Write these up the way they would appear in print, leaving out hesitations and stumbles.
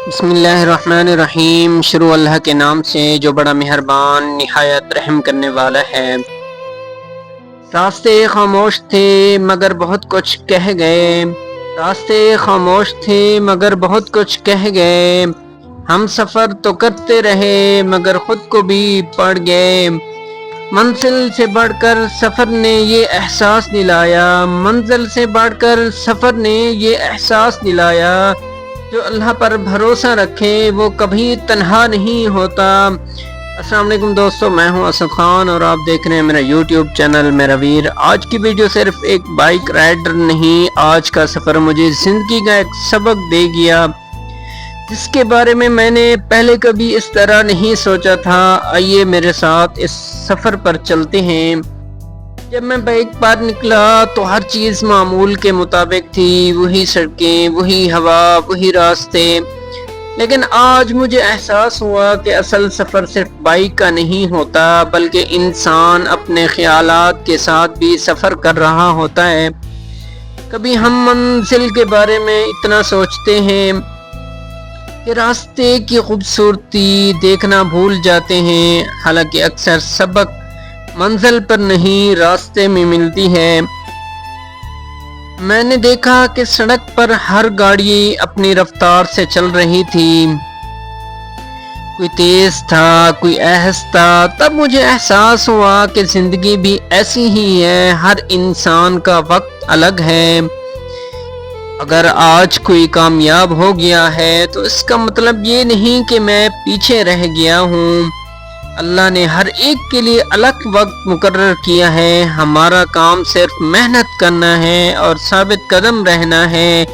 بسم اللہ الرحمن الرحیم۔ شروع اللہ کے نام سے جو بڑا مہربان نہایت رحم کرنے والا ہے۔ راستے خاموش تھے مگر بہت کچھ کہہ گئے، راستے خاموش تھے مگر بہت کچھ کہہ گئے، ہم سفر تو کرتے رہے مگر خود کو بھی پڑ گئے، منزل سے بڑھ کر سفر نے یہ احساس دلایا، منزل سے بڑھ کر سفر نے یہ احساس دلایا، جو اللہ پر بھروسہ رکھے وہ کبھی تنہا نہیں ہوتا۔ السلام علیکم دوستو، میں ہوں اسد خان اور آپ دیکھ رہے ہیں میرا یوٹیوب چینل میرا ویر۔ آج کی ویڈیو صرف ایک بائک رائڈر نہیں، آج کا سفر مجھے زندگی کا ایک سبق دے گیا جس کے بارے میں نے پہلے کبھی اس طرح نہیں سوچا تھا۔ آئیے میرے ساتھ اس سفر پر چلتے ہیں۔ جب میں بائک پر نکلا تو ہر چیز معمول کے مطابق تھی، وہی سڑکیں، وہی ہوا، وہی راستے، لیکن آج مجھے احساس ہوا کہ اصل سفر صرف بائک کا نہیں ہوتا بلکہ انسان اپنے خیالات کے ساتھ بھی سفر کر رہا ہوتا ہے۔ کبھی ہم منزل کے بارے میں اتنا سوچتے ہیں کہ راستے کی خوبصورتی دیکھنا بھول جاتے ہیں، حالانکہ اکثر سبق منزل پر نہیں راستے میں ملتی ہے۔ میں نے دیکھا کہ سڑک پر ہر گاڑی اپنی رفتار سے چل رہی تھی، کوئی تیز تھا، کوئی آہستہ۔ تب مجھے احساس ہوا کہ زندگی بھی ایسی ہی ہے، ہر انسان کا وقت الگ ہے۔ اگر آج کوئی کامیاب ہو گیا ہے تو اس کا مطلب یہ نہیں کہ میں پیچھے رہ گیا ہوں۔ اللہ نے ہر ایک کے لیے الگ وقت مقرر کیا ہے، ہمارا کام صرف محنت کرنا ہے اور ثابت قدم رہنا ہے،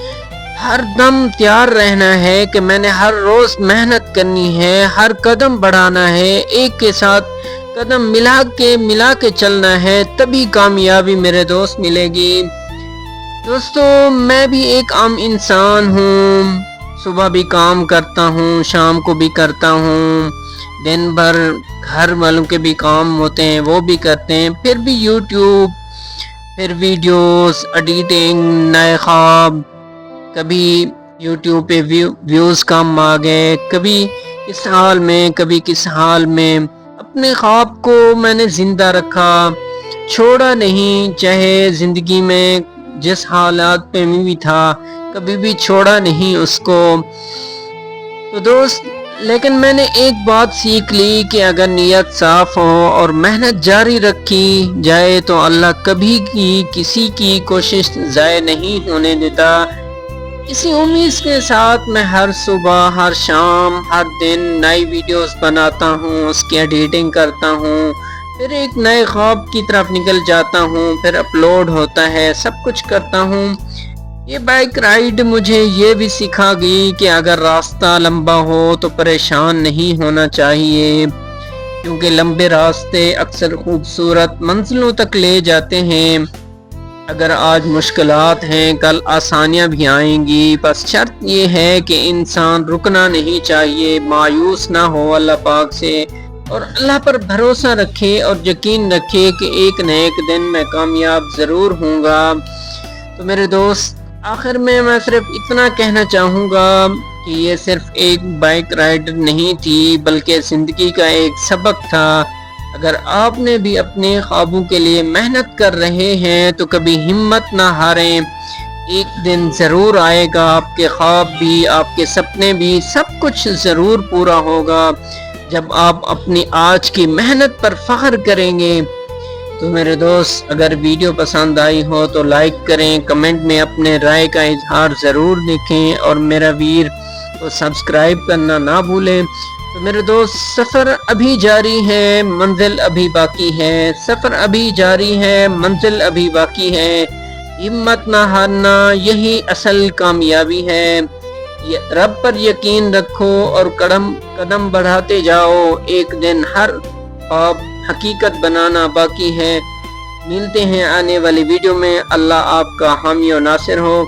ہر دم تیار رہنا ہے کہ میں نے ہر روز محنت کرنی ہے، ہر قدم بڑھانا ہے، ایک کے ساتھ قدم ملا کے چلنا ہے، تبھی کامیابی میرے دوست ملے گی۔ دوستو، میں بھی ایک عام انسان ہوں، صبح بھی کام کرتا ہوں، شام کو بھی کرتا ہوں، دن بھر گھر والوں کے بھی کام ہوتے ہیں وہ بھی کرتے ہیں، پھر بھی یوٹیوب، پھر ویڈیوز ایڈیٹنگ، نئے خواب، کبھی یوٹیوب پہ ویوز کم آ گئے، کبھی کس حال میں کبھی کس حال میں، اپنے خواب کو میں نے زندہ رکھا، چھوڑا نہیں، چاہے زندگی میں جس حالات پہ میں بھی تھا کبھی بھی چھوڑا نہیں اس کو۔ تو دوست، لیکن میں نے ایک بات سیکھ لی کہ اگر نیت صاف ہو اور محنت جاری رکھی جائے تو اللہ کبھی کسی کی کوشش ضائع نہیں ہونے دیتا۔ اسی امید کے ساتھ میں ہر صبح، ہر شام، ہر دن نئی ویڈیوز بناتا ہوں، اس کی ایڈیٹنگ کرتا ہوں، پھر ایک نئے خواب کی طرف نکل جاتا ہوں، پھر اپلوڈ ہوتا ہے، سب کچھ کرتا ہوں۔ یہ بائک رائیڈ مجھے یہ بھی سکھا گئی کہ اگر راستہ لمبا ہو تو پریشان نہیں ہونا چاہیے، کیونکہ لمبے راستے اکثر خوبصورت منزلوں تک لے جاتے ہیں۔ اگر آج مشکلات ہیں کل آسانیاں بھی آئیں گی، بس شرط یہ ہے کہ انسان رکنا نہیں چاہیے، مایوس نہ ہو اللہ پاک سے، اور اللہ پر بھروسہ رکھے اور یقین رکھے کہ ایک نہ ایک دن میں کامیاب ضرور ہوں گا۔ تو میرے دوست، آخر میں صرف اتنا کہنا چاہوں گا کہ یہ صرف ایک بائک رائڈ نہیں تھی بلکہ زندگی کا ایک سبق تھا۔ اگر آپ نے بھی اپنے خوابوں کے لیے محنت کر رہے ہیں تو کبھی ہمت نہ ہاریں، ایک دن ضرور آئے گا، آپ کے خواب بھی، آپ کے سپنے بھی، سب کچھ ضرور پورا ہوگا جب آپ اپنی آج کی محنت پر فخر کریں گے۔ تو میرے دوست، اگر ویڈیو پسند آئی ہو تو لائک کریں، کمنٹ میں اپنے رائے کا اظہار ضرور لکھیں اور میرا ویر کو سبسکرائب کرنا نہ بھولیں۔ تو میرے دوست، سفر ابھی جاری ہے، منزل ابھی باقی ہے، سفر ابھی جاری ہے، منزل ابھی باقی ہے، ہمت نہ ہارنا یہی اصل کامیابی ہے۔ رب پر یقین رکھو اور قدم بڑھاتے جاؤ، ایک دن ہر خواب حقیقت بنانا باقی ہے۔ ملتے ہیں آنے والی ویڈیو میں، اللہ آپ کا حامی و ناصر ہو۔